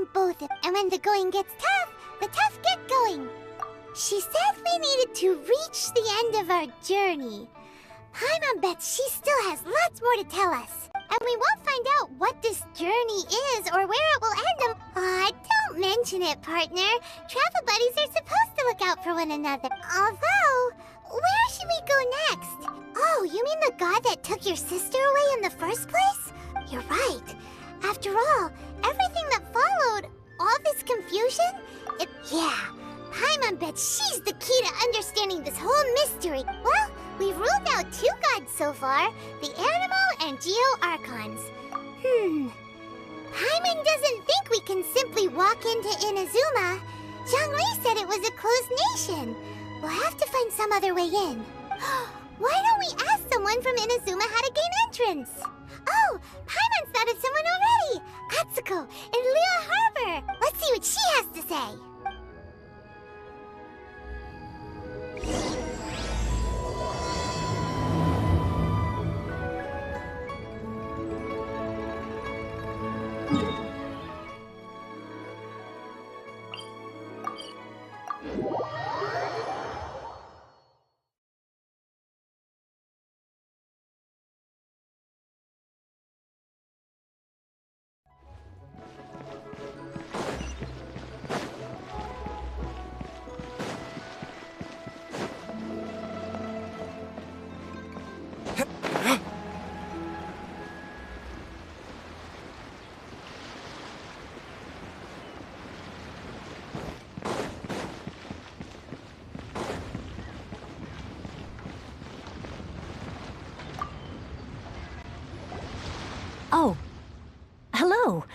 them both, and when the going gets tough, the tough get going. She said we needed to reach the end of our journey. Paimon bets she still has lots more to tell us. And we won't find out what this journey is or where it will end. Aw, don't mention it, partner. Travel buddies are supposed to look out for one another. Although, where should we go next? Oh, you mean the god that took your sister away in the first place? You're right. After all, everything that followed, all this confusion, yeah, Paimon bets she's the key to understanding this whole mystery. Well, we've ruled out 2 gods so far, the Animal and Geo-Archons. Paimon doesn't think we can simply walk into Inazuma. Zhongli said it was a closed nation. We'll have to find some other way in. Why don't we ask someone from Inazuma how to gain entrance? Oh, Paimon's thought of someone already! Atsuko in Liyue Harbor! Let's see what she has to say. Oh. Hello.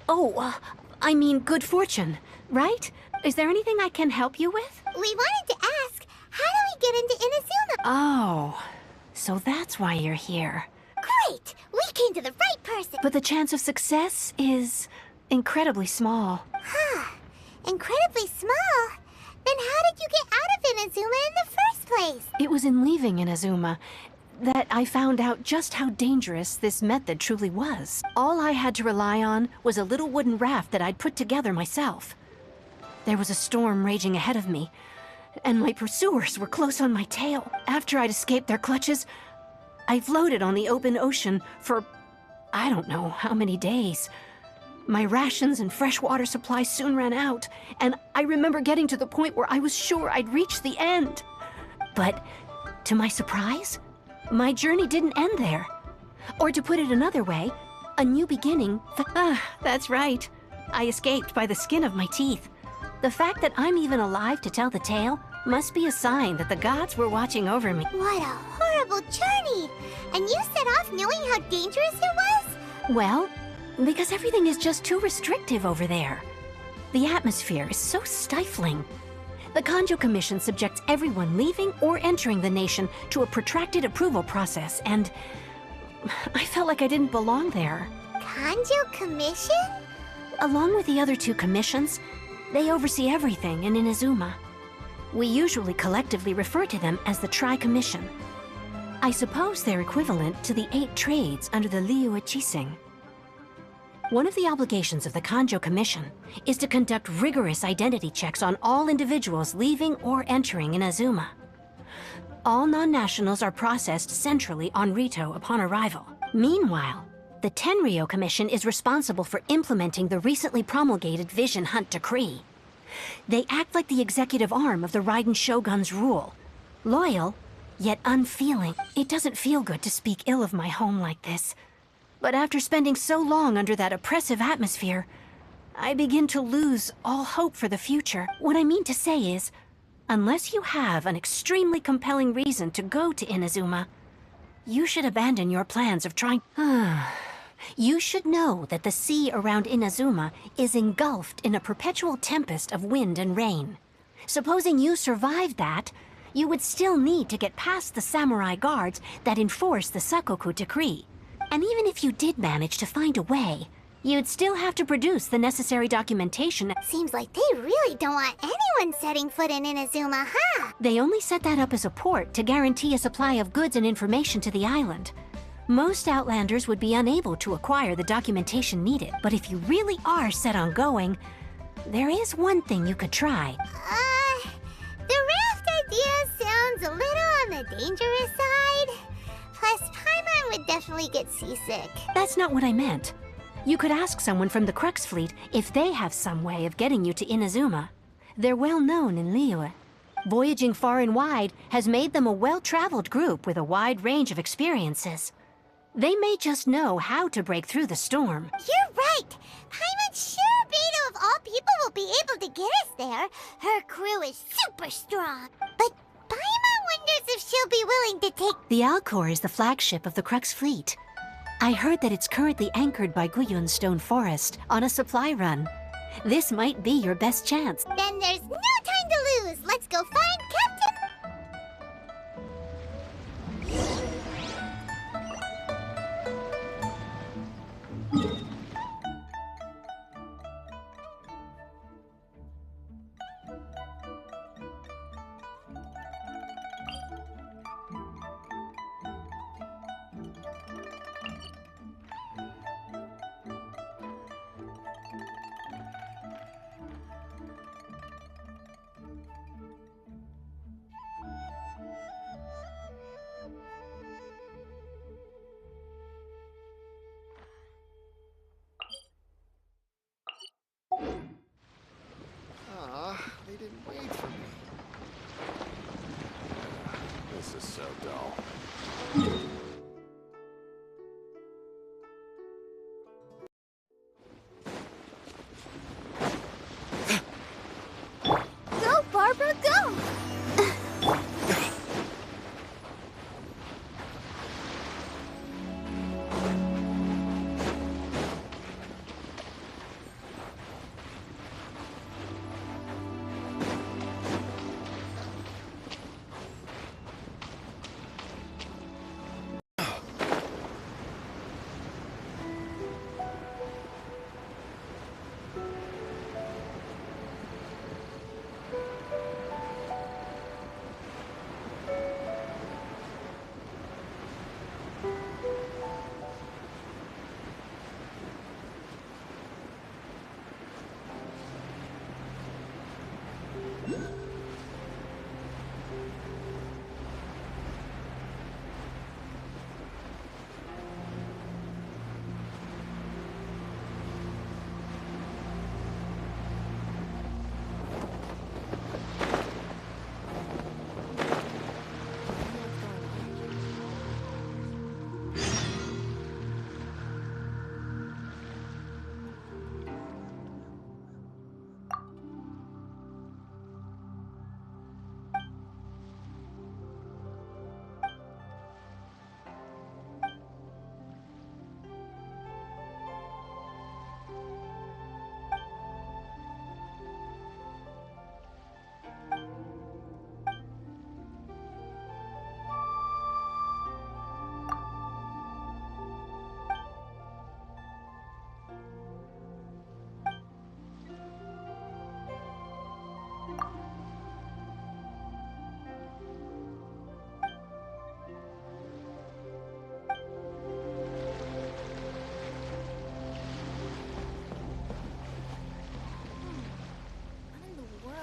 Oh, I mean good fortune, right? Is there anything I can help you with? We wanted to ask, how do we get into Inazuma? Oh, so that's why you're here. Great! We came to the right person! But the chance of success is incredibly small. Incredibly small? Then how did you get out of Inazuma in the first place? It was in leaving Inazuma that I found out just how dangerous this method truly was. All I had to rely on was a little wooden raft that I'd put together myself. There was a storm raging ahead of me, and my pursuers were close on my tail. After I'd escaped their clutches, I floated on the open ocean for I don't know how many days. My rations and fresh water supplies soon ran out, and I remember getting to the point where I was sure I'd reached the end. But to my surprise, my journey didn't end there. Or to put it another way, a new beginning. That's right. I escaped by the skin of my teeth. The fact that I'm even alive to tell the tale must be a sign that the gods were watching over me. What a horrible journey! And you set off knowing how dangerous it was? Well, because everything is just too restrictive over there. The atmosphere is so stifling. The Kanjo Commission subjects everyone leaving or entering the nation to a protracted approval process, and I felt like I didn't belong there. Kanjo Commission? Along with the other 2 commissions, they oversee everything in Inazuma. We usually collectively refer to them as the Tri-Commission. I suppose they're equivalent to the 8 trades under the Liyue Chising. One of the obligations of the Kanjo Commission is to conduct rigorous identity checks on all individuals leaving or entering Inazuma. All non-nationals are processed centrally on Rito upon arrival. Meanwhile, the Tenryo Commission is responsible for implementing the recently promulgated Vision Hunt Decree. They act like the executive arm of the Raiden Shogun's rule. Loyal, yet unfeeling. It doesn't feel good to speak ill of my home like this. But after spending so long under that oppressive atmosphere, I begin to lose all hope for the future. What I mean to say is, unless you have an extremely compelling reason to go to Inazuma, you should abandon your plans of trying... You should know that the sea around Inazuma is engulfed in a perpetual tempest of wind and rain. Supposing you survived that, you would still need to get past the samurai guards that enforce the Sakoku Decree. And even if you did manage to find a way, you'd still have to produce the necessary documentation. Seems like they really don't want anyone setting foot in Inazuma, huh? They only set that up as a port to guarantee a supply of goods and information to the island. Most Outlanders would be unable to acquire the documentation needed, but if you really are set on going, there is one thing you could try. The raft idea sounds a little on the dangerous side. Plus, Paimon would definitely get seasick. That's not what I meant. You could ask someone from the Crux fleet if they have some way of getting you to Inazuma. They're well known in Liyue. Voyaging far and wide has made them a well-traveled group with a wide range of experiences. They may just know how to break through the storm. You're right. Paimon sure Beidou of all people will be able to get us there. Her crew is super strong. But Paimon wonders if she'll be willing to take... The Alcor is the flagship of the Crux fleet. I heard that it's currently anchored by Guyun Stone Forest on a supply run. This might be your best chance. Then there's no time to lose. Let's go find Captain... They didn't wait for me. This is so dull. Go, Barbara, go!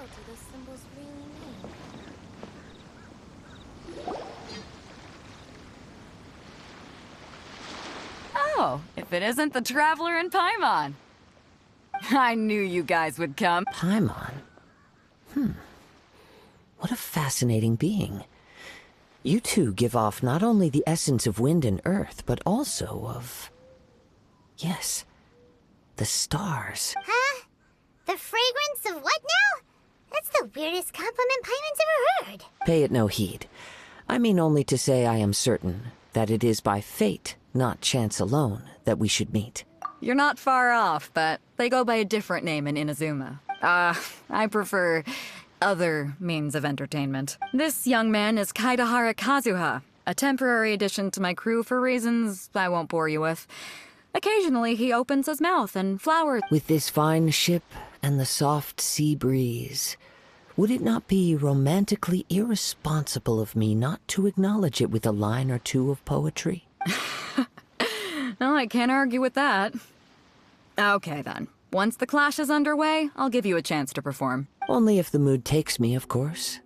Do the symbols really mean? Oh, if it isn't the Traveler and Paimon. I knew you guys would come. Paimon? What a fascinating being. You two give off not only the essence of wind and earth, but also of... yes, the stars. Huh? The fragrance of what now? That's the weirdest compliment Paimon's ever heard. Pay it no heed. I mean only to say I am certain that it is by fate, not chance alone, that we should meet. You're not far off, but they go by a different name in Inazuma. I prefer other means of entertainment. This young man is Kaidahara Kazuha, a temporary addition to my crew for reasons I won't bore you with. Occasionally he opens his mouth and flowers. With this fine ship and the soft sea breeze, would it not be romantically irresponsible of me not to acknowledge it with a line or two of poetry? Well, I can't argue with that. Okay, then. Once the clash is underway, I'll give you a chance to perform. Only if the mood takes me, of course.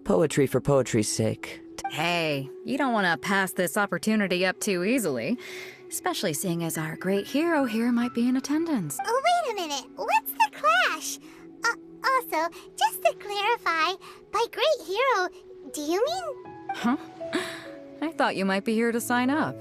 Poetry for poetry's sake. Hey, you don't want to pass this opportunity up too easily, especially seeing as our great hero here might be in attendance. Oh, wait a minute. What's the clash? Also, just to clarify, by great hero, do you mean? Huh? I thought you might be here to sign up.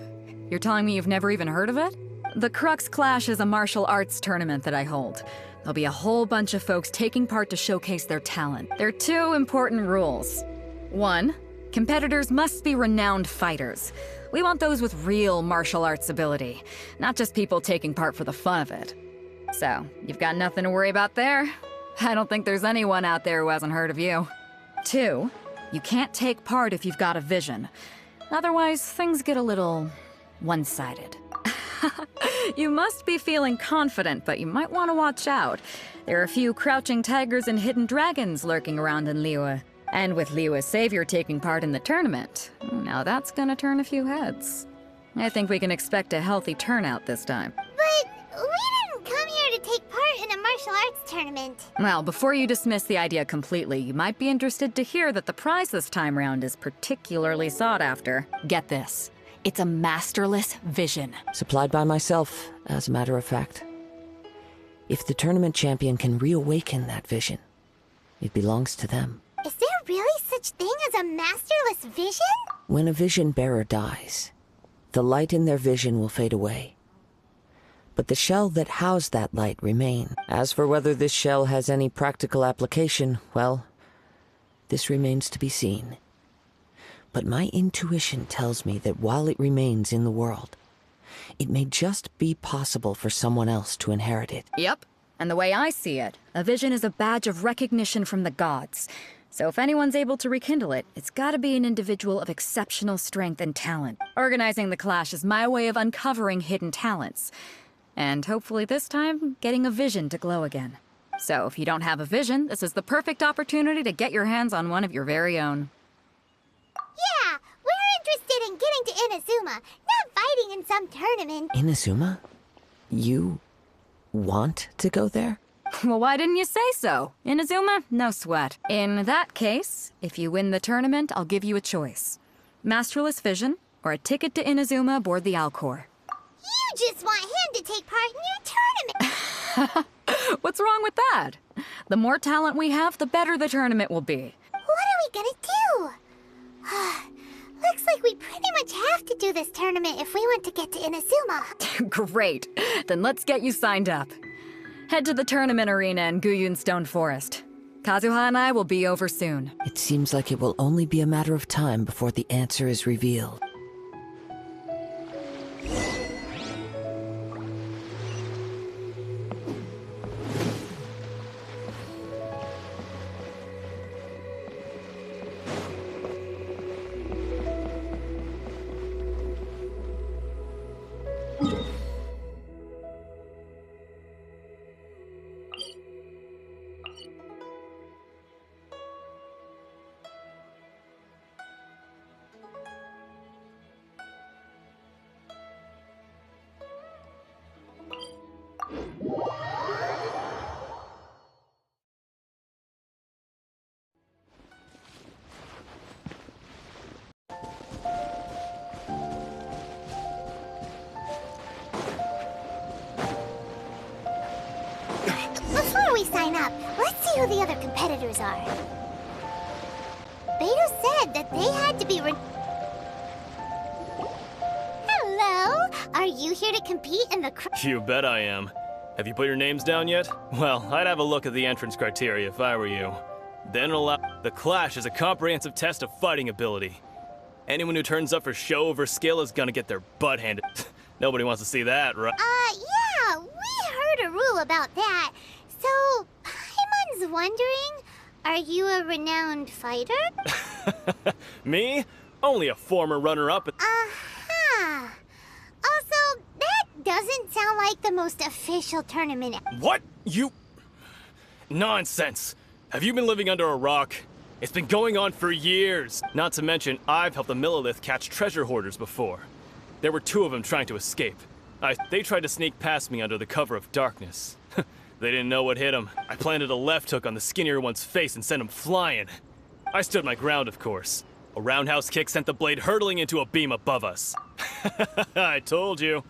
You're telling me you've never even heard of it? The Crux Clash is a martial arts tournament that I hold. There'll be a whole bunch of folks taking part to showcase their talent. There are 2 important rules. 1, competitors must be renowned fighters. We want those with real martial arts ability, not just people taking part for the fun of it. So, you've got nothing to worry about there. I don't think there's anyone out there who hasn't heard of you. 2, you can't take part if you've got a vision. Otherwise, things get a little one-sided. You must be feeling confident, but you might want to watch out. There are a few crouching tigers and hidden dragons lurking around in Liyue. And with Liyue's savior taking part in the tournament, now that's gonna turn a few heads. I think we can expect a healthy turnout this time. But we didn't come here to take part in a martial arts tournament. Well, before you dismiss the idea completely, you might be interested to hear that the prize this time round is particularly sought after. Get this. It's a masterless vision. Supplied by myself, as a matter of fact. If the tournament champion can reawaken that vision, it belongs to them. Is there really such thing as a masterless vision? When a vision bearer dies, the light in their vision will fade away. But the shell that housed that light remain. As for whether this shell has any practical application, well, this remains to be seen. But my intuition tells me that while it remains in the world, it may just be possible for someone else to inherit it. Yep. And the way I see it, a vision is a badge of recognition from the gods. So if anyone's able to rekindle it, it's gotta be an individual of exceptional strength and talent. Organizing the clash is my way of uncovering hidden talents. And hopefully this time, getting a vision to glow again. So if you don't have a vision, this is the perfect opportunity to get your hands on one of your very own. Yeah, we're interested in getting to Inazuma, not fighting in some tournament. Inazuma? You want to go there? Well, why didn't you say so? Inazuma? No sweat. In that case, if you win the tournament, I'll give you a choice. Masterless Vision, or a ticket to Inazuma aboard the Alcor. You just want him to take part in your tournament. What's wrong with that? The more talent we have, the better the tournament will be. What are we gonna do? Looks like we pretty much have to do this tournament if we want to get to Inazuma. Great. Then let's get you signed up. Head to the tournament arena in Guyun Stone Forest. Kazuha and I will be over soon. It seems like it will only be a matter of time before the answer is revealed. Before we sign up, let's see who the other competitors are. Beto said that they had to be Hello? Are you here to compete in the You bet I am. Have you put your names down yet? Well, I'd have a look at the entrance criteria if I were you. Then allow... The Clash is a comprehensive test of fighting ability. Anyone who turns up for show over skill is gonna get their butt handed. Nobody wants to see that, right? Yeah, we heard a rule about that. So, Paimon's wondering, are you a renowned fighter? Me? Only a former runner-up. Uh-huh. Also, that doesn't sound like the most official tournament. What? You... Nonsense. Have you been living under a rock? It's been going on for years. Not to mention, I've helped the Millilith catch treasure hoarders before. There were two of them trying to escape. They tried to sneak past me under the cover of darkness. They didn't know what hit them. I planted a left hook on the skinnier one's face and sent him flying. I stood my ground, of course. A roundhouse kick sent the blade hurtling into a beam above us. I told you.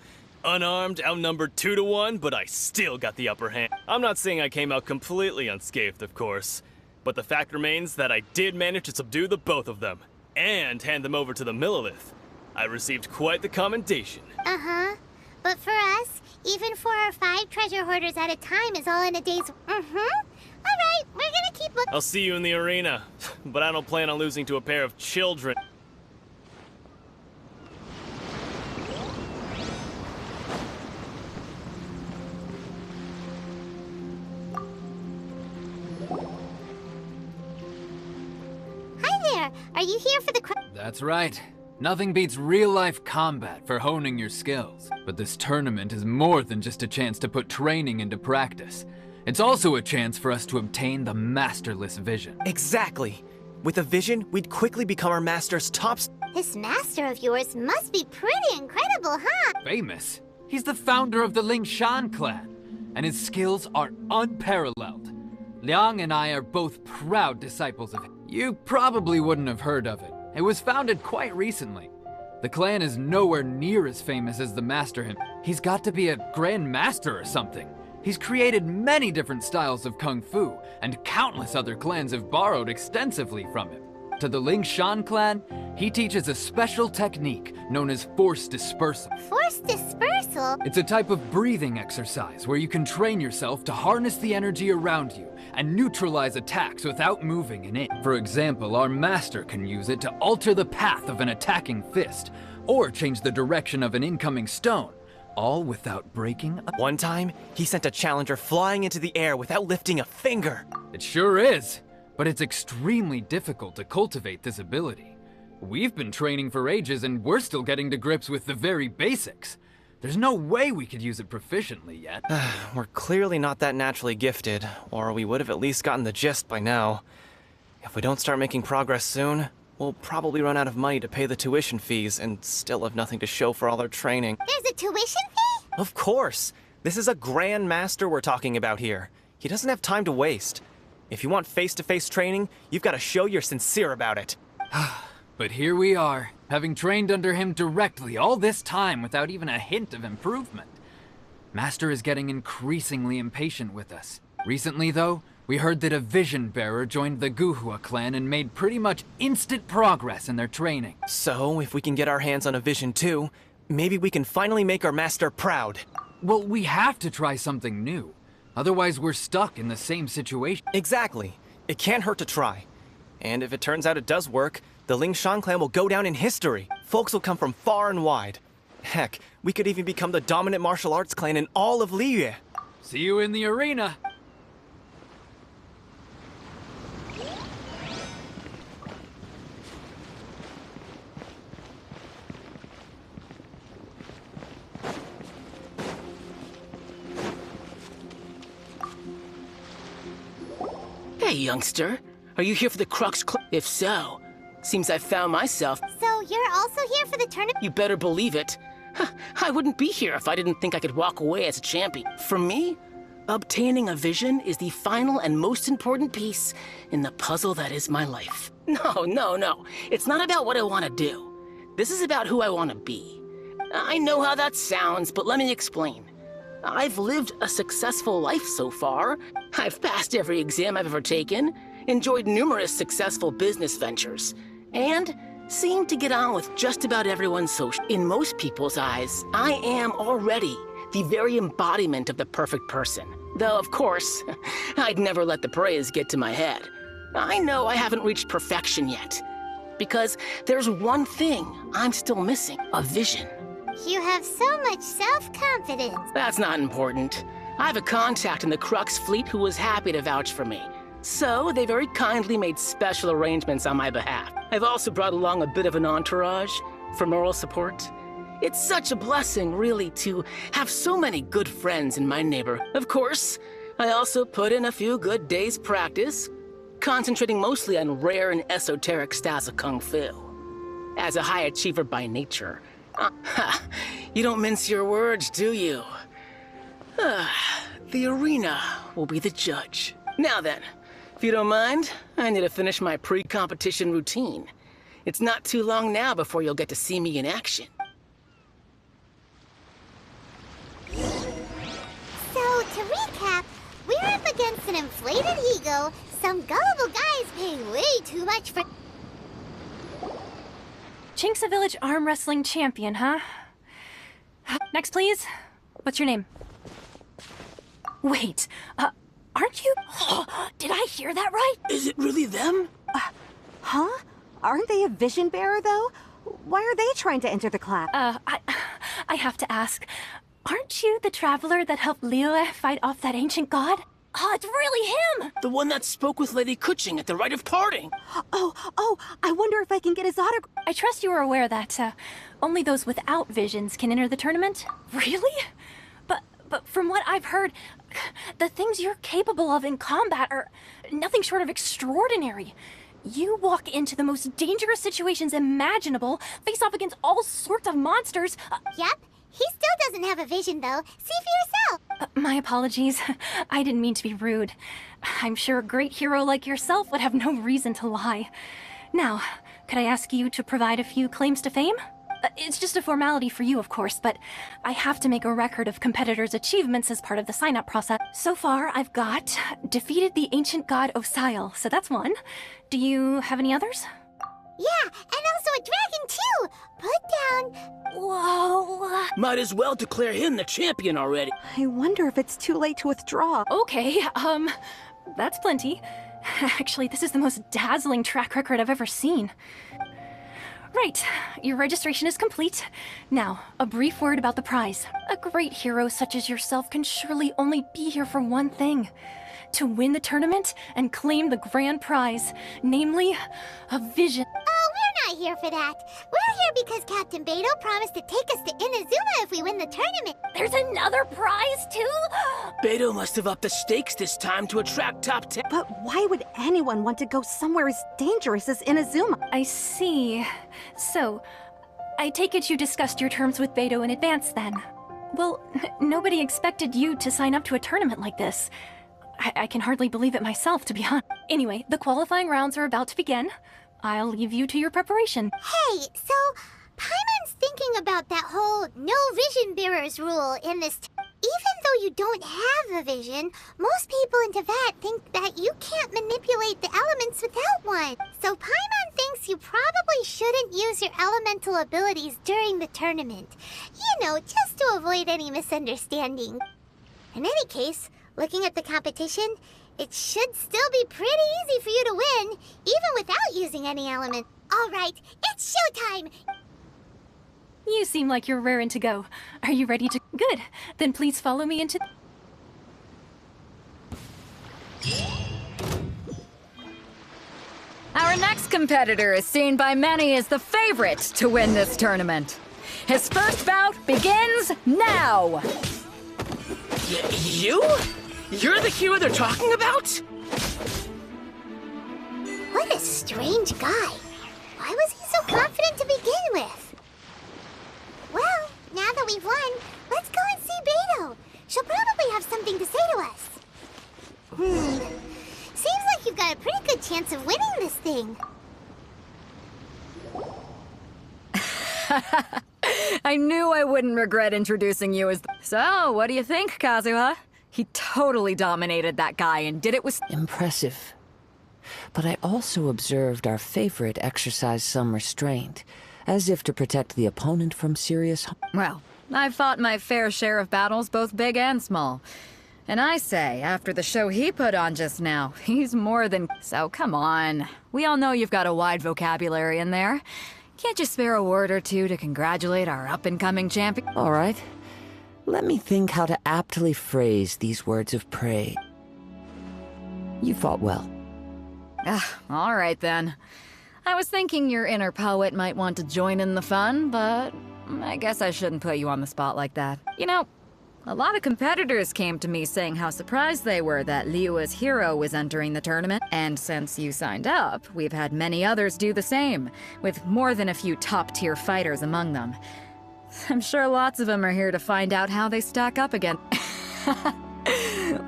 Unarmed, outnumbered 2 to 1, but I still got the upper hand. I'm not saying I came out completely unscathed, of course. But the fact remains that I did manage to subdue the both of them, and hand them over to the Millilith. I received quite the commendation. Uh-huh. But for us, even 4 or 5 treasure hoarders at a time is all in a day's... Alright, we're gonna keep looking. I'll see you in the arena, but I don't plan on losing to a pair of children. Hi there, are you here for the... That's right. Nothing beats real-life combat for honing your skills. But this tournament is more than just a chance to put training into practice. It's also a chance for us to obtain the masterless vision. Exactly. With a vision, we'd quickly become our master's top... This master of yours must be pretty incredible, huh? Famous? He's the founder of the Lingshan clan, and his skills are unparalleled. Liang and I are both proud disciples of him. You probably wouldn't have heard of it. It was founded quite recently. The clan is nowhere near as famous as the master him. He's got to be a grand master or something. He's created many different styles of kung fu, and countless other clans have borrowed extensively from him. To the Lingshan clan, he teaches a special technique known as force dispersal. Force dispersal? It's a type of breathing exercise where you can train yourself to harness the energy around you and neutralize attacks without moving an inch. For example, our master can use it to alter the path of an attacking fist, or change the direction of an incoming stone, all without breaking a... One time, he sent a challenger flying into the air without lifting a finger. It sure is, but it's extremely difficult to cultivate this ability. We've been training for ages and we're still getting to grips with the very basics. There's no way we could use it proficiently yet. We're clearly not that naturally gifted, or we would have at least gotten the gist by now. If we don't start making progress soon, we'll probably run out of money to pay the tuition fees and still have nothing to show for all our training. There's a tuition fee? Of course! This is a grand master we're talking about here. He doesn't have time to waste. If you want face-to-face training, you've got to show you're sincere about it. But here we are, having trained under him directly all this time without even a hint of improvement. Master is getting increasingly impatient with us. Recently, though, we heard that a vision bearer joined the Guhua clan and made pretty much instant progress in their training. So, if we can get our hands on a vision too, maybe we can finally make our master proud. Well, we have to try something new. Otherwise, we're stuck in the same situation. Exactly. It can't hurt to try. And if it turns out it does work, the Lingshan clan will go down in history. Folks will come from far and wide. Heck, we could even become the dominant martial arts clan in all of Liyue. See you in the arena. Hey, youngster. Are you here for the Crux Club? If so, seems I found myself. So you're also here for the tournament? You better believe it. I wouldn't be here if I didn't think I could walk away as a champion. For me, obtaining a vision is the final and most important piece in the puzzle that is my life. No. It's not about what I want to do. This is about who I want to be. I know how that sounds, but let me explain. I've lived a successful life so far. I've passed every exam I've ever taken, enjoyed numerous successful business ventures, and seem to get on with just about everyone's social. In most people's eyes, I am already the very embodiment of the perfect person. Though, of course, I'd never let the praise get to my head. I know I haven't reached perfection yet, because there's one thing I'm still missing: a vision. You have so much self-confidence. That's not important. I have a contact in the Crux fleet who was happy to vouch for me. So, they very kindly made special arrangements on my behalf. I've also brought along a bit of an entourage for moral support. It's such a blessing, really, to have so many good friends in my neighborhood. Of course, I also put in a few good days' practice, concentrating mostly on rare and esoteric styles of kung fu. As a high achiever by nature, Ha! You don't mince your words, do you? The arena will be the judge. Now then, if you don't mind, I need to finish my pre-competition routine. It's not too long now before you'll get to see me in action. So, to recap, we're up against an inflated ego, some gullible guys paying way too much for... Chink's a village arm wrestling champion, huh? Next, please. What's your name? Wait, aren't you... Did I hear that right? Is it really them? Huh? Aren't they a vision bearer, though? Why are they trying to enter the class? I have to ask. Aren't you the traveler that helped Liyue fight off that ancient god? Oh, it's really him! The one that spoke with Lady Kuching at the rite of parting. Oh, I wonder if I can get his autograph. I trust you are aware that, only those without visions can enter the tournament? Really? But from what I've heard, the things you're capable of in combat are nothing short of extraordinary. You walk into the most dangerous situations imaginable, face off against all sorts of monsters. Yep, he still doesn't have a vision, though. See for yourself. My apologies. I didn't mean to be rude. I'm sure a great hero like yourself would have no reason to lie. Now, could I ask you to provide a few claims to fame? It's just a formality for you, of course, but I have to make a record of competitors' achievements as part of the sign-up process. So far, I've got defeated the ancient god Osile, so that's one. Do you have any others? Yeah, and also a dragon, too! Put down... Whoa... Might as well declare him the champion already. I wonder if it's too late to withdraw. Okay, that's plenty. Actually, this is the most dazzling track record I've ever seen. Right, your registration is complete. Now, a brief word about the prize. A great hero such as yourself can surely only be here for one thing. To win the tournament and claim the grand prize, namely, a vision. Oh, we're not here for that. We're here because Captain Beidou promised to take us to Inazuma if we win the tournament. There's another prize, too? Beidou must have upped the stakes this time to attract top 10. But why would anyone want to go somewhere as dangerous as Inazuma? I see. So, I take it you discussed your terms with Beidou in advance, then? Well, nobody expected you to sign up to a tournament like this. I can hardly believe it myself, to be honest. Anyway, the qualifying rounds are about to begin. I'll leave you to your preparation. Hey, so Paimon's thinking about that whole no vision bearers rule in this. Even though you don't have a vision, most people in Teyvat think that you can't manipulate the elements without one. So Paimon thinks you probably shouldn't use your elemental abilities during the tournament. You know, just to avoid any misunderstanding. In any case, looking at the competition, it should still be pretty easy for you to win, even without using any element. All right, it's showtime! You seem like you're raring to go. Are you ready to... Good. Then please follow me into... Our next competitor is seen by many as the favorite to win this tournament. His first bout begins now! You? You're the hero they're talking about? What a strange guy. Why was he so confident to begin with? Well, now that we've won, let's go and see Beidou. She'll probably have something to say to us. Seems like you've got a pretty good chance of winning this thing. I knew I wouldn't regret introducing you as... So, what do you think, Kazuha? He totally dominated that guy and did it with... Impressive. But I also observed our favorite exercise some restraint, as if to protect the opponent from serious harm. Well, I've fought my fair share of battles, both big and small. And I say, after the show he put on just now, he's more than... So, come on. We all know you've got a wide vocabulary in there. Can't you spare a word or two to congratulate our up-and-coming champion? All right. Let me think how to aptly phrase these words of praise. You fought well. All right, then. I was thinking your inner poet might want to join in the fun, but I guess I shouldn't put you on the spot like that. You know, a lot of competitors came to me saying how surprised they were that Liyue's hero was entering the tournament. And since you signed up, we've had many others do the same, with more than a few top-tier fighters among them. I'm sure lots of them are here to find out how they stack up again.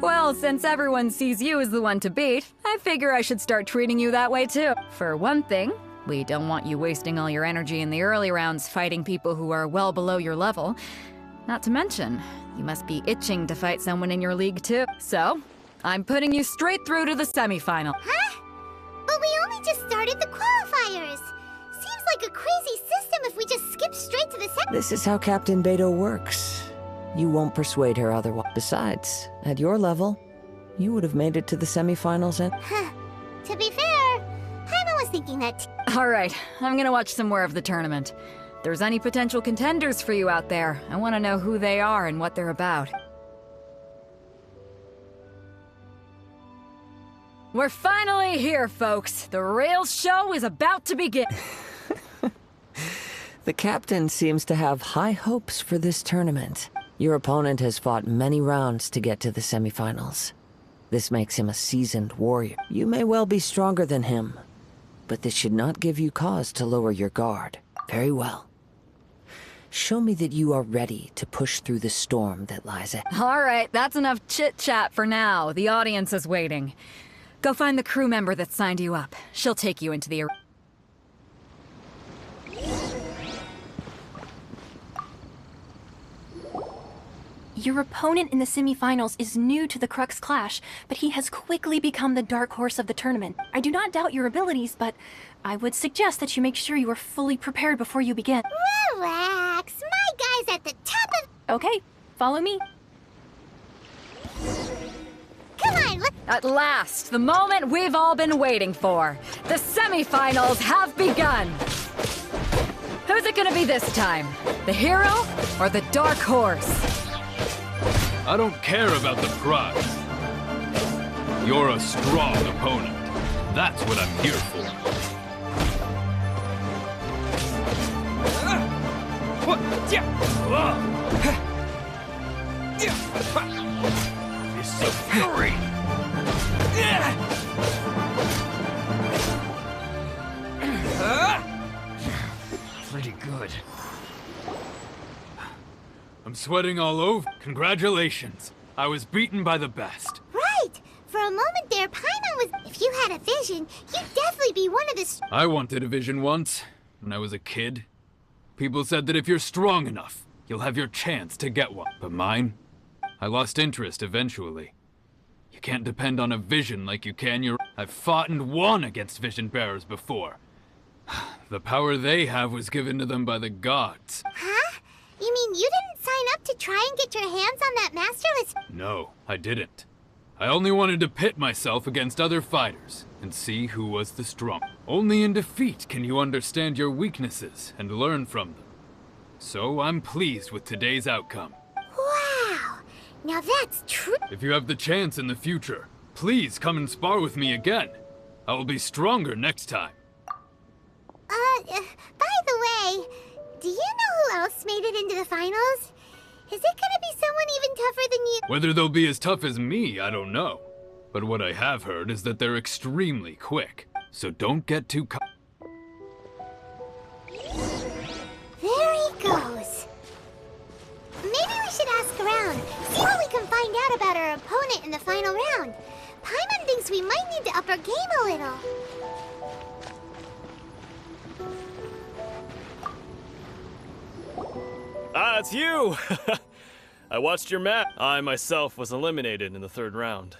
Well, since everyone sees you as the one to beat, I figure I should start treating you that way too. For one thing, we don't want you wasting all your energy in the early rounds fighting people who are well below your level. Not to mention, you must be itching to fight someone in your league too. So, I'm putting you straight through to the semifinal. Huh? But we only just started the qualifiers. Seems like a crazy system if we just skip straight to the This is how Captain Beto works. You won't persuade her otherwise. Besides, at your level, you would have made it to the semifinals and... Huh. To be fair, Paimon was thinking that Alright, I'm gonna watch some more of the tournament. If there's any potential contenders for you out there, I want to know who they are and what they're about. We're finally here, folks. The rails show is about to begin. The captain seems to have high hopes for this tournament. Your opponent has fought many rounds to get to the semifinals. This makes him a seasoned warrior. You may well be stronger than him, but this should not give you cause to lower your guard. Very well. Show me that you are ready to push through the storm that lies ahead. Alright, that's enough chit-chat for now. The audience is waiting. Go find the crew member that signed you up. She'll take you into the arena. Your opponent in the semifinals is new to the Crux Clash, but he has quickly become the dark horse of the tournament. I do not doubt your abilities, but I would suggest that you make sure you are fully prepared before you begin. Relax, my guy's at the top of... Okay, follow me. Come on, let's... At last, the moment we've all been waiting for. The semifinals have begun. Who's it gonna be this time? The hero or the dark horse? I don't care about the prize. You're a strong opponent. That's what I'm here for. It's a fury! Pretty good. I'm sweating all over. Congratulations. I was beaten by the best. Right! For a moment there, Paimon was... If you had a vision, you'd definitely be one of the... I wanted a vision once, when I was a kid. People said that if you're strong enough, you'll have your chance to get one. But mine? I lost interest eventually. You can't depend on a vision like you can your... I've fought and won against vision bearers before. The power they have was given to them by the gods. Huh? You mean you didn't sign up to try and get your hands on that masterless... No, I didn't. I only wanted to pit myself against other fighters and see who was the strong. Only in defeat can you understand your weaknesses and learn from them. So I'm pleased with today's outcome. Wow! Now that's true. If you have the chance in the future, please come and spar with me again. I will be stronger next time. By the way, do you know who else made it into the finals? Is it gonna be someone even tougher than you? Whether they'll be as tough as me, I don't know. But what I have heard is that they're extremely quick. So don't get too There he goes. Maybe we should ask around, see what we can find out about our opponent in the final round. Paimon thinks we might need to up our game a little. Ah, it's you! I watched your match. I myself was eliminated in the third round.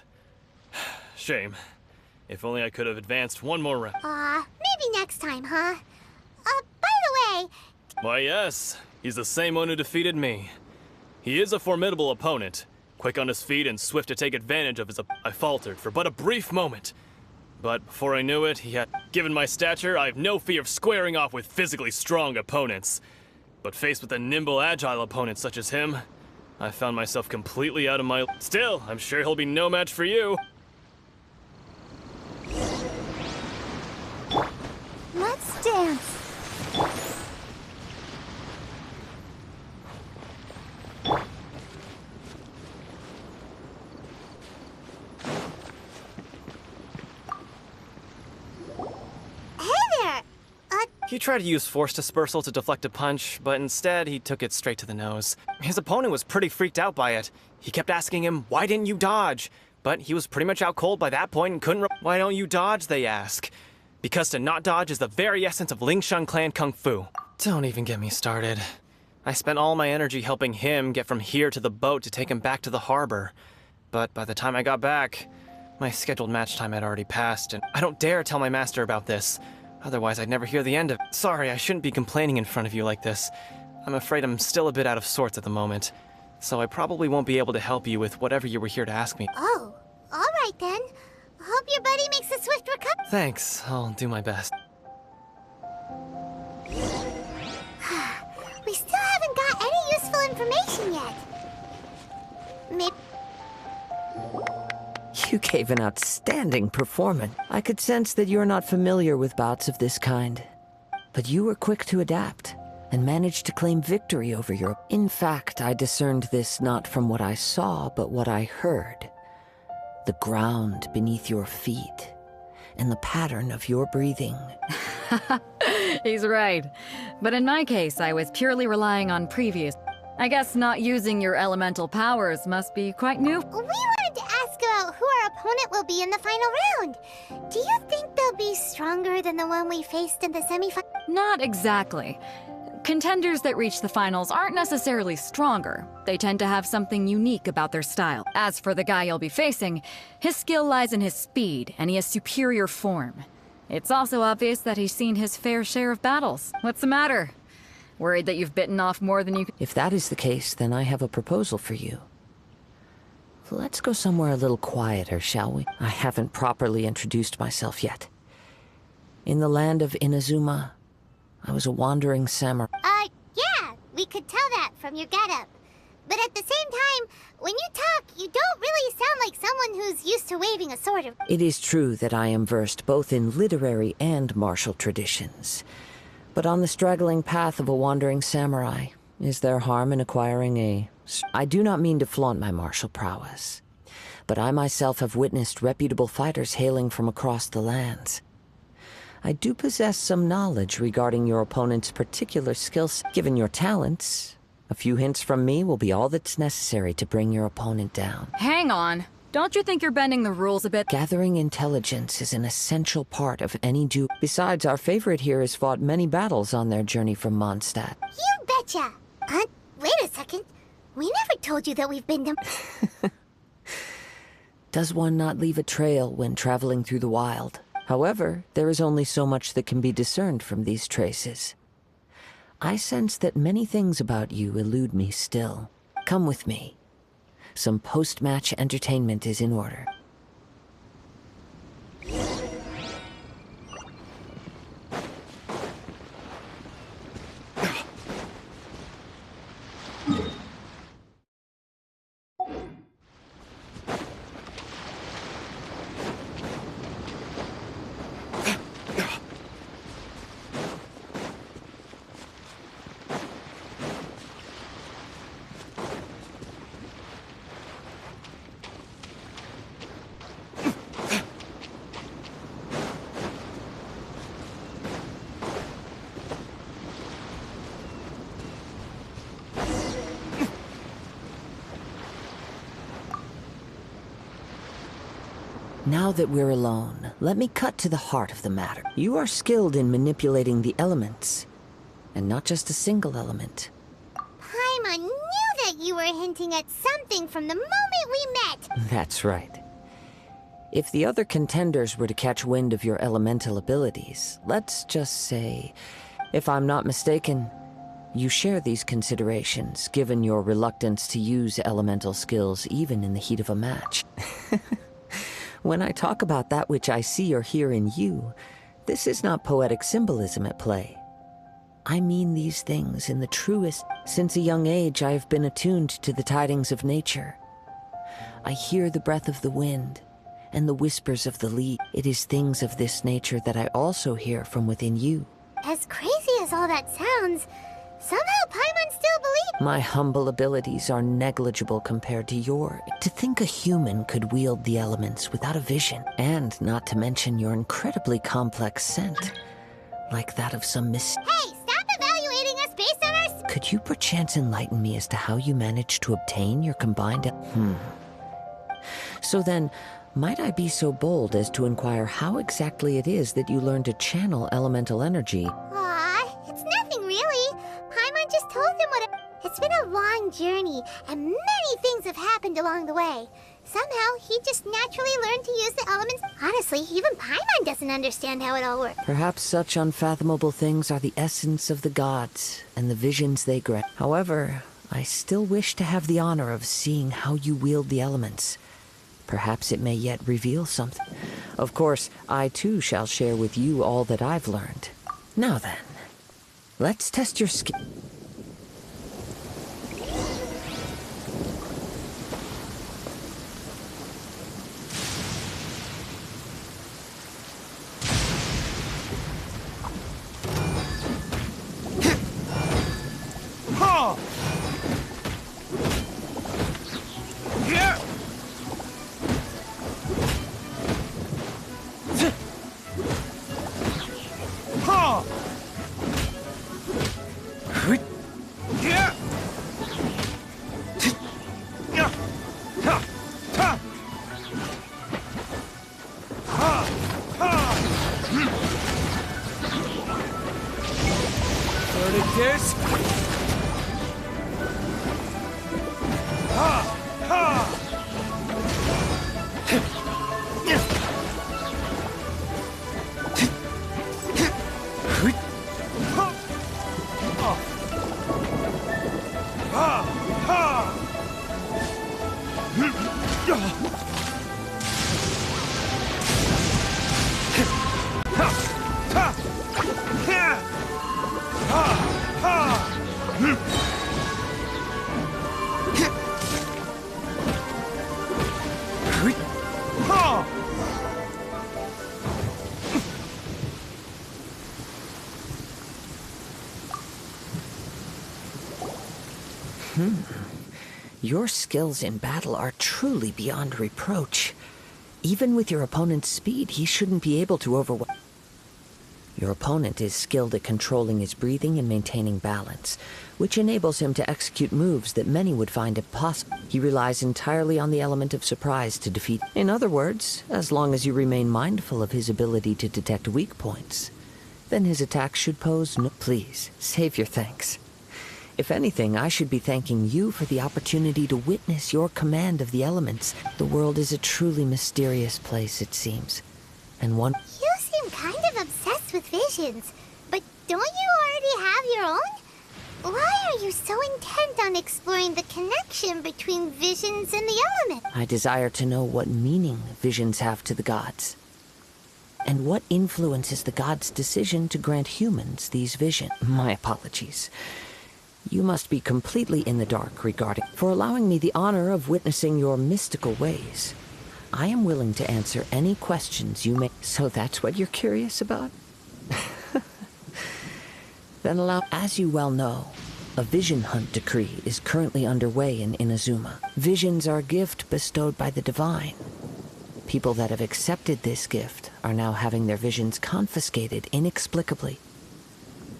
Shame. If only I could have advanced one more round. Maybe next time, huh? By the way... Why, yes. He's the same one who defeated me. He is a formidable opponent, quick on his feet and swift to take advantage of his... I faltered for but a brief moment. But before I knew it, he had... Given my stature, I have no fear of squaring off with physically strong opponents. But faced with a nimble, agile opponent such as him, I found myself completely out of my... Still, I'm sure he'll be no match for you. Let's dance. Hey there! He tried to use force dispersal to deflect a punch, but instead he took it straight to the nose. His opponent was pretty freaked out by it. He kept asking him, "Why didn't you dodge?" But he was pretty much out cold by that point and couldn't "Why don't you dodge?" they ask. Because to not dodge is the very essence of Lingshan clan kung fu. Don't even get me started. I spent all my energy helping him get from here to the boat to take him back to the harbor. But by the time I got back, my scheduled match time had already passed, and I don't dare tell my master about this. Otherwise, I'd never hear the end of it. Sorry, I shouldn't be complaining in front of you like this. I'm afraid I'm still a bit out of sorts at the moment, so I probably won't be able to help you with whatever you were here to ask me. Oh, all right then. Hope your buddy makes a swift recovery. Thanks, I'll do my best. We still haven't got any useful information yet. Maybe... You gave an outstanding performance. I could sense that you're not familiar with bouts of this kind. But you were quick to adapt, and managed to claim victory over your... In fact, I discerned this not from what I saw, but what I heard. The ground beneath your feet, and the pattern of your breathing. He's right. But in my case, I was purely relying on previous... I guess not using your elemental powers must be quite new. We wanted to ask about who our opponent will be in the final round. Do you think they'll be stronger than the one we faced in the semifinal? Not exactly. Contenders that reach the finals aren't necessarily stronger. They tend to have something unique about their style. As for the guy you'll be facing, his skill lies in his speed, and he has superior form. It's also obvious that he's seen his fair share of battles. What's the matter? Worried that you've bitten off more than you... If that is the case, then I have a proposal for you. Let's go somewhere a little quieter, shall we? I haven't properly introduced myself yet. In the land of Inazuma, I was a wandering samurai. Yeah, we could tell that from your getup. But at the same time, when you talk, you don't really sound like someone who's used to waving a sword. It is true that I am versed both in literary and martial traditions. But on the straggling path of a wandering samurai, is there harm in acquiring a... I do not mean to flaunt my martial prowess, but I myself have witnessed reputable fighters hailing from across the lands. I do possess some knowledge regarding your opponent's particular skills. Given your talents, a few hints from me will be all that's necessary to bring your opponent down. Hang on. Don't you think you're bending the rules a bit? Gathering intelligence is an essential part of any duel. Besides, our favorite here has fought many battles on their journey from Mondstadt. You betcha! Wait a second. We never told you that we've been to... Does one not leave a trail when traveling through the wild? However, there is only so much that can be discerned from these traces. I sense that many things about you elude me still. Come with me. Some post-match entertainment is in order. Now that we're alone, let me cut to the heart of the matter. You are skilled in manipulating the elements, and not just a single element. Paimon knew that you were hinting at something from the moment we met. That's right. If the other contenders were to catch wind of your elemental abilities, let's just say, if I'm not mistaken, you share these considerations, given your reluctance to use elemental skills even in the heat of a match. When I talk about that which I see or hear in you, this is not poetic symbolism at play. I mean these things in the truest. Since a young age, I have been attuned to the tidings of nature. I hear the breath of the wind and the whispers of the leaf. It is things of this nature that I also hear from within you. As crazy as all that sounds, somehow Paimon still believes. My humble abilities are negligible compared to your. To think a human could wield the elements without a vision, and not to mention your incredibly complex scent. like that of some Hey, stop evaluating us based on our... Could you perchance enlighten me as to how you managed to obtain your combined... So then, might I be so bold as to inquire how exactly it is that you learned to channel elemental energy? Aw, it's nothing really. Paimon just told him what it... It's been a long journey, and many things have happened along the way. Somehow, he just naturally learned to use the elements. Honestly, even Paimon doesn't understand how it all works. Perhaps such unfathomable things are the essence of the gods, and the visions they grant. However, I still wish to have the honor of seeing how you wield the elements. Perhaps it may yet reveal something. Of course, I too shall share with you all that I've learned. Now then, let's test your skill. Your skills in battle are truly beyond reproach. Even with your opponent's speed, he shouldn't be able to overwhelm. Your opponent is skilled at controlling his breathing and maintaining balance, which enables him to execute moves that many would find impossible. He relies entirely on the element of surprise to defeat. In other words, as long as you remain mindful of his ability to detect weak points, then his attacks should pose no... Please, save your thanks. If anything, I should be thanking you for the opportunity to witness your command of the elements. The world is a truly mysterious place, it seems. And one... You seem kind of obsessed with visions, but don't you already have your own? Why are you so intent on exploring the connection between visions and the elements? I desire to know what meaning visions have to the gods. And what influences the gods' decision to grant humans these visions. My apologies. You must be completely in the dark regarding... For allowing me the honor of witnessing your mystical ways. I am willing to answer any questions you may... So that's what you're curious about? Then allow... As you well know, a vision hunt decree is currently underway in Inazuma. Visions are a gift bestowed by the divine. People that have accepted this gift are now having their visions confiscated inexplicably.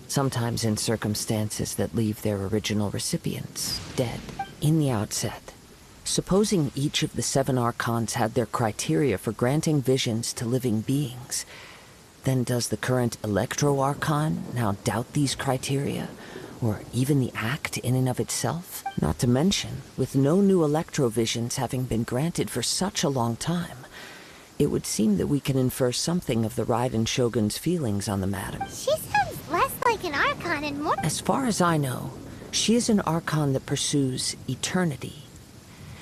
Sometimes in circumstances that leave their original recipients dead. In the outset, supposing each of the 7 archons had their criteria for granting visions to living beings, then does the current Electro-Archon now doubt these criteria, or even the act in and of itself? Not to mention, with no new Electro-visions having been granted for such a long time, it would seem that we can infer something of the Raiden Shogun's feelings on the matter. She sounds less like an Archon and more... As far as I know, she is an Archon that pursues eternity.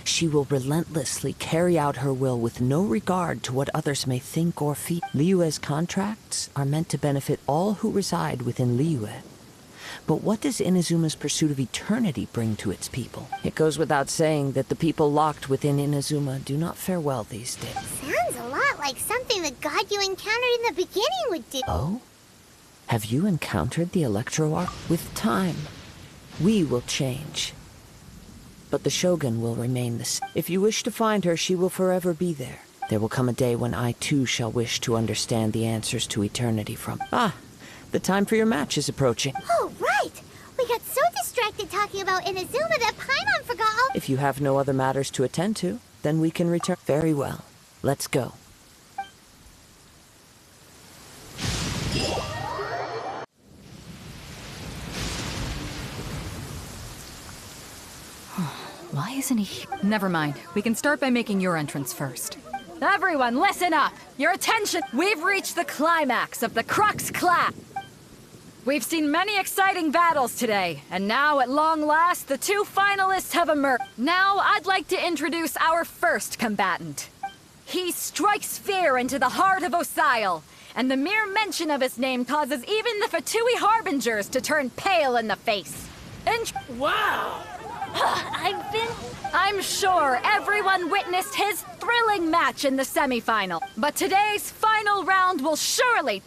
She will relentlessly carry out her will with no regard to what others may think or feel. Liyue's contracts are meant to benefit all who reside within Liyue. But what does Inazuma's pursuit of eternity bring to its people? It goes without saying that the people locked within Inazuma do not fare well these days. Sounds a lot like something the god you encountered in the beginning would do. Oh? Have you encountered the Electro-Arc? With time, we will change. But the Shogun will remain the same. If you wish to find her, she will forever be there. There will come a day when I too shall wish to understand the answers to eternity from... Ah! The time for your match is approaching. Oh, right! We got so distracted talking about Inazuma that Paimon forgot all— If you have no other matters to attend to, then we can return. Very well. Let's go. Why isn't he? Never mind. We can start by making your entrance first. Everyone, listen up! Your attention! We've reached the climax of the Crux class! We've seen many exciting battles today, and now, at long last, the two finalists have emerged. Now, I'd like to introduce our first combatant. He strikes fear into the heart of Osile, and the mere mention of his name causes even the Fatui Harbingers to turn pale in the face. Wow! I'm sure everyone witnessed his thrilling match in the semi-final, but today's final round will surely...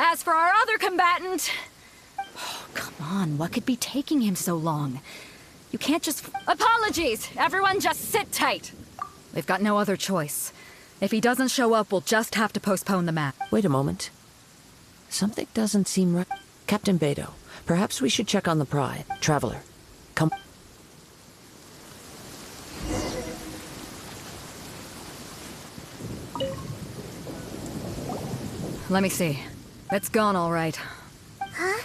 As for our other combatant... Oh, come on, what could be taking him so long? You can't just... Apologies! Everyone just sit tight! We've got no other choice. If he doesn't show up, we'll just have to postpone the match. Wait a moment. Something doesn't seem right. Captain Beto, perhaps we should check on the Pride. Traveler, come... Let me see. It's gone all right. Huh?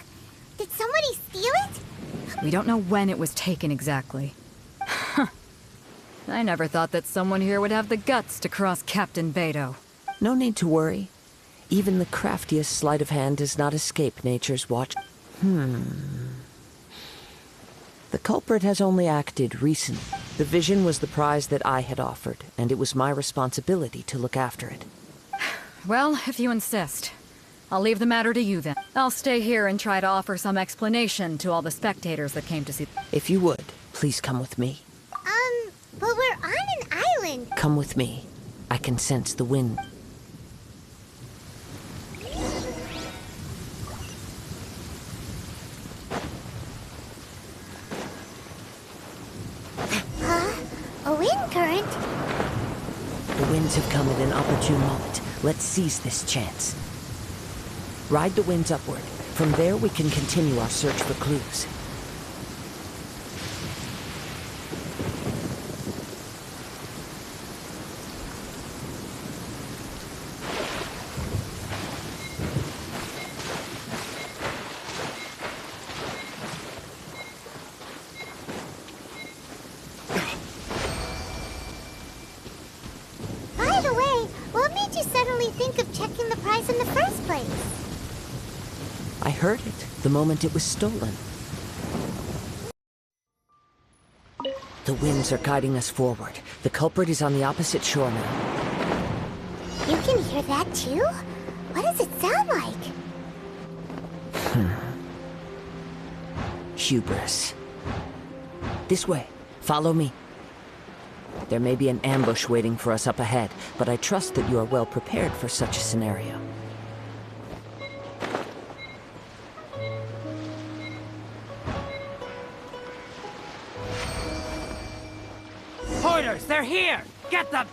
Did somebody steal it? We don't know when it was taken exactly. I never thought that someone here would have the guts to cross Captain Beto. No need to worry. Even the craftiest sleight of hand does not escape nature's watch. The culprit has only acted recently. The vision was the prize that I had offered, and it was my responsibility to look after it. Well, if you insist. I'll leave the matter to you then. I'll stay here and try to offer some explanation to all the spectators that came to see... If you would, please come with me. But we're on an island. Come with me. I can sense the wind. Huh? A wind current? The winds have come at an opportune moment. Let's seize this chance. Ride the winds upward. From there, we can continue our search for clues. By the way, what made you suddenly think of checking the prize in the first place? I heard it the moment it was stolen. The winds are guiding us forward. The culprit is on the opposite shore now. You can hear that too? What does it sound like? Hubris. This way. Follow me. There may be an ambush waiting for us up ahead, but I trust that you are well prepared for such a scenario. Hoarders, they're here! Get them!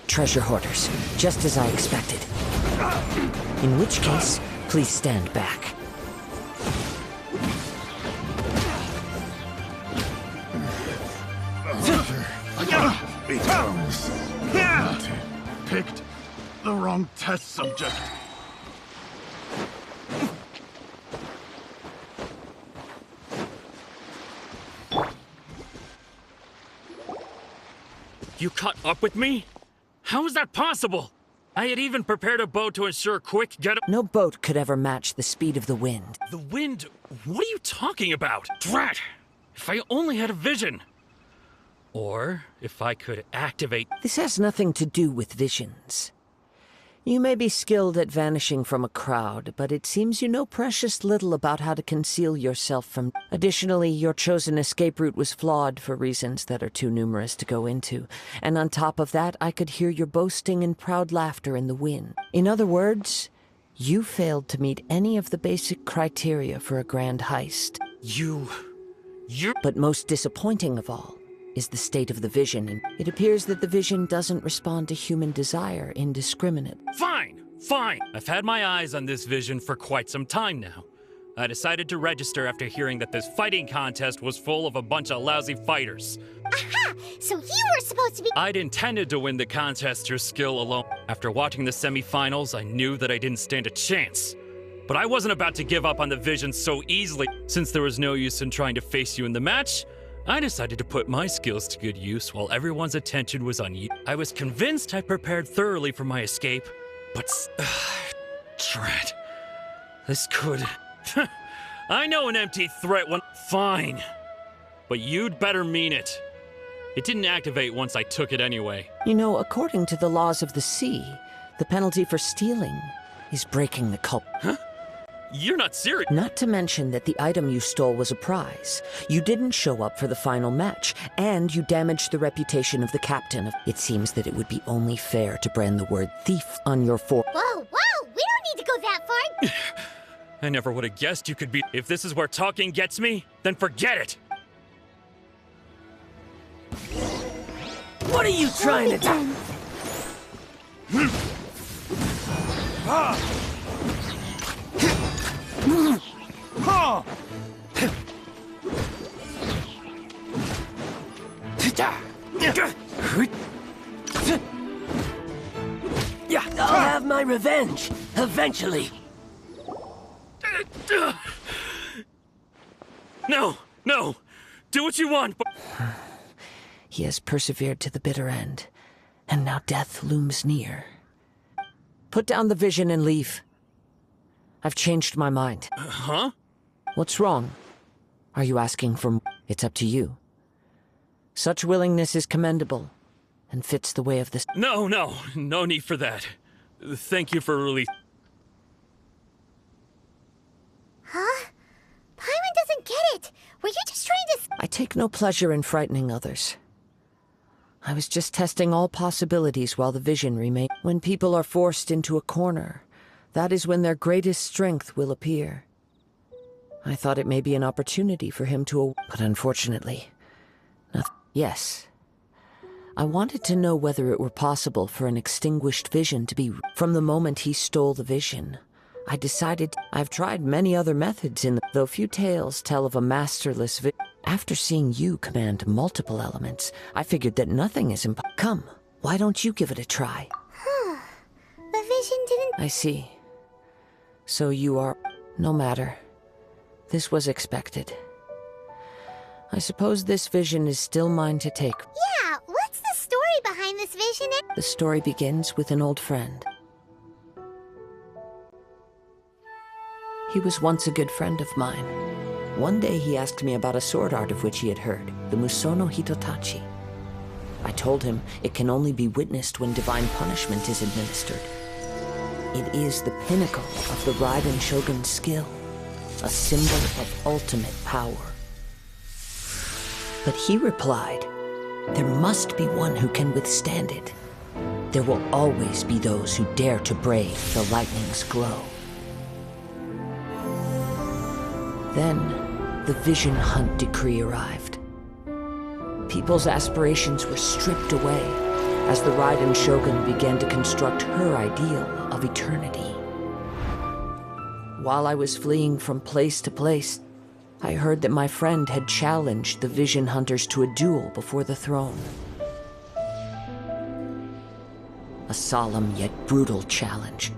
Treasure hoarders, just as I expected. In which case, please stand back. Picked the wrong test subject. You caught up with me? How is that possible? I had even prepared a boat to ensure quick get- No boat could ever match the speed of the wind. The wind? What are you talking about? Drat! If I only had a vision. Or if I could activate- This has nothing to do with visions. You may be skilled at vanishing from a crowd, but it seems you know precious little about how to conceal yourself from... Additionally, your chosen escape route was flawed for reasons that are too numerous to go into. And on top of that, I could hear your boasting and proud laughter in the wind. In other words, you failed to meet any of the basic criteria for a grand heist. You're... But most disappointing of all is the state of the vision, and it appears that the vision doesn't respond to human desire indiscriminately. Fine! Fine. I've had my eyes on this vision for quite some time now. I decided to register after hearing that this fighting contest was full of a bunch of lousy fighters. Aha! So you were supposed to be— I'd intended to win the contest through skill alone. After watching the semifinals, I knew that I didn't stand a chance. But I wasn't about to give up on the vision so easily. Since there was no use in trying to face you in the match, I decided to put my skills to good use while everyone's attention was on you. I was convinced I prepared thoroughly for my escape, but Drat. This could... I know an empty threat when... Fine. But you'd better mean it. It didn't activate once I took it anyway. You know, according to the laws of the sea, the penalty for stealing is breaking the culprit. Huh? You're not serious. Not to mention that the item you stole was a prize. You didn't show up for the final match, and you damaged the reputation of the captain. It seems that it would be only fair to brand the word thief on your fore. Whoa, whoa! We don't need to go that far! I never would have guessed you could be... If this is where talking gets me, then forget it! What are you trying to do? I'll have my revenge, eventually. No, no! Do what you want, but... He has persevered to the bitter end, and now death looms near. Put down the vision and leave. I've changed my mind. Huh? What's wrong? Are you asking for more? It's up to you. Such willingness is commendable, and fits the way of this... No need for that. Thank you for release... Huh? Paimon doesn't get it! Were you just trying to... I take no pleasure in frightening others. I was just testing all possibilities while the vision remained. When people are forced into a corner, that is when their greatest strength will appear. I thought it may be an opportunity for him to... But unfortunately, nothing. Yes. I wanted to know whether it were possible for an extinguished vision to be... From the moment he stole the vision, I decided... I've tried many other methods though few tales tell of a masterless vision. After seeing you command multiple elements, I figured that nothing is impossible. Come, why don't you give it a try? The vision didn't... I see. So you are... No matter. This was expected. I suppose this vision is still mine to take. Yeah, what's the story behind this vision? The story begins with an old friend. He was once a good friend of mine. One day he asked me about a sword art of which he had heard, the Musono Hitotachi. I told him it can only be witnessed when divine punishment is administered. It is the pinnacle of the Raiden Shogun's skill, a symbol of ultimate power. But he replied, there must be one who can withstand it. There will always be those who dare to brave the lightning's glow. Then, the Vision Hunt decree arrived. People's aspirations were stripped away as the Raiden Shogun began to construct her ideal of eternity. While I was fleeing from place to place, I heard that my friend had challenged the Vision Hunters to a duel before the throne. A solemn yet brutal challenge.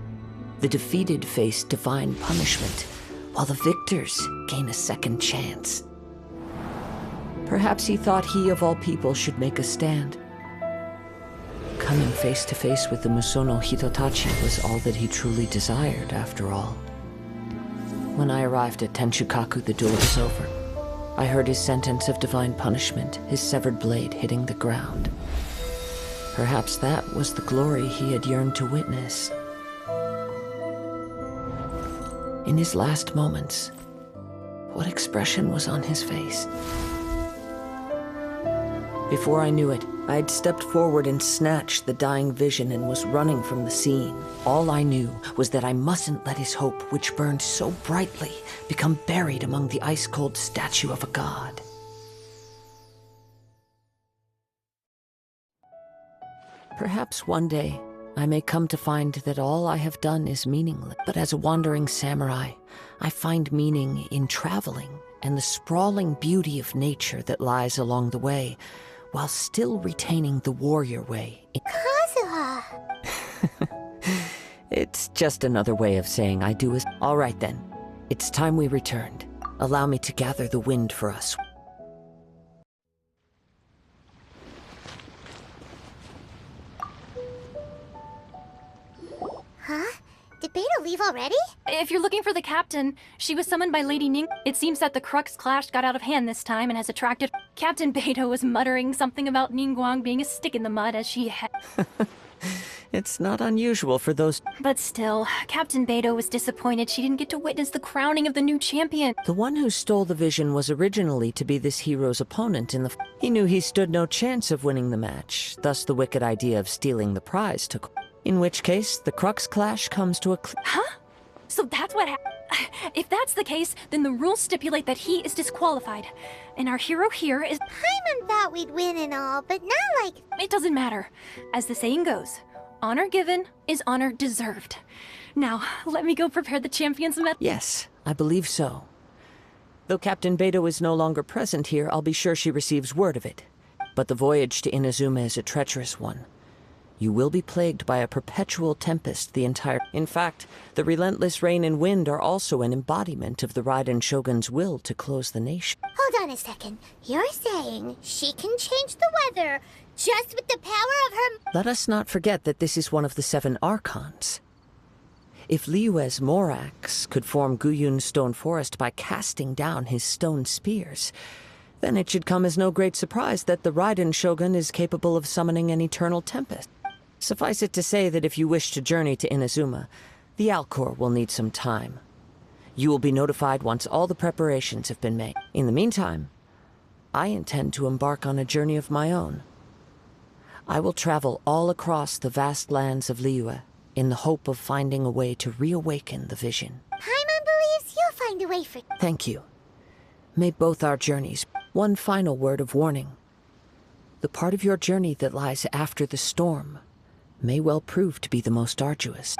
The defeated faced divine punishment, while the victors gain a second chance. Perhaps he thought he of all people should make a stand. Coming face to face with the Musono Hitotachi was all that he truly desired, after all. When I arrived at Tenshukaku, the duel was over. I heard his sentence of divine punishment, his severed blade hitting the ground. Perhaps that was the glory he had yearned to witness. In his last moments, what expression was on his face? Before I knew it, I had stepped forward and snatched the dying vision and was running from the scene. All I knew was that I mustn't let his hope, which burned so brightly, become buried among the ice-cold statue of a god. Perhaps one day, I may come to find that all I have done is meaningless. But as a wandering samurai, I find meaning in traveling and the sprawling beauty of nature that lies along the way, while still retaining the warrior way. Kazuha! It's just another way of saying I do as... All right then. It's time we returned. Allow me to gather the wind for us. Huh? Did Beta leave already? If you're looking for the captain, she was summoned by Lady Ning. It seems that the Crux clash got out of hand this time and has attracted... Captain Beto was muttering something about Ningguang being a stick in the mud as she had... It's not unusual for those... But still, Captain Beto was disappointed she didn't get to witness the crowning of the new champion. The one who stole the vision was originally to be this hero's opponent in the... He knew he stood no chance of winning the match, thus the wicked idea of stealing the prize took... In which case, the Crux clash comes to a... Huh? So that's what happened? If that's the case, then the rules stipulate that he is disqualified. And our hero here is... Paimon thought we'd win and all, but not like... It doesn't matter. As the saying goes, honor given is honor deserved. Now, let me go prepare the champion's medal. Yes, I believe so. Though Captain Beto is no longer present here, I'll be sure she receives word of it. But the voyage to Inazuma is a treacherous one. You will be plagued by a perpetual tempest the entire... In fact, the relentless rain and wind are also an embodiment of the Raiden Shogun's will to close the nation. Hold on a second. You're saying she can change the weather just with the power of her... Let us not forget that this is one of the 7 Archons. If Liyue's Morax could form Guyun's stone forest by casting down his stone spears, then it should come as no great surprise that the Raiden Shogun is capable of summoning an eternal tempest. Suffice it to say that if you wish to journey to Inazuma, the Alcor will need some time. You will be notified once all the preparations have been made. In the meantime, I intend to embark on a journey of my own. I will travel all across the vast lands of Liyue in the hope of finding a way to reawaken the vision. Paimon believes you'll find a way for... Thank you. May both our journeys... One final word of warning. The part of your journey that lies after the storm may well prove to be the most arduous.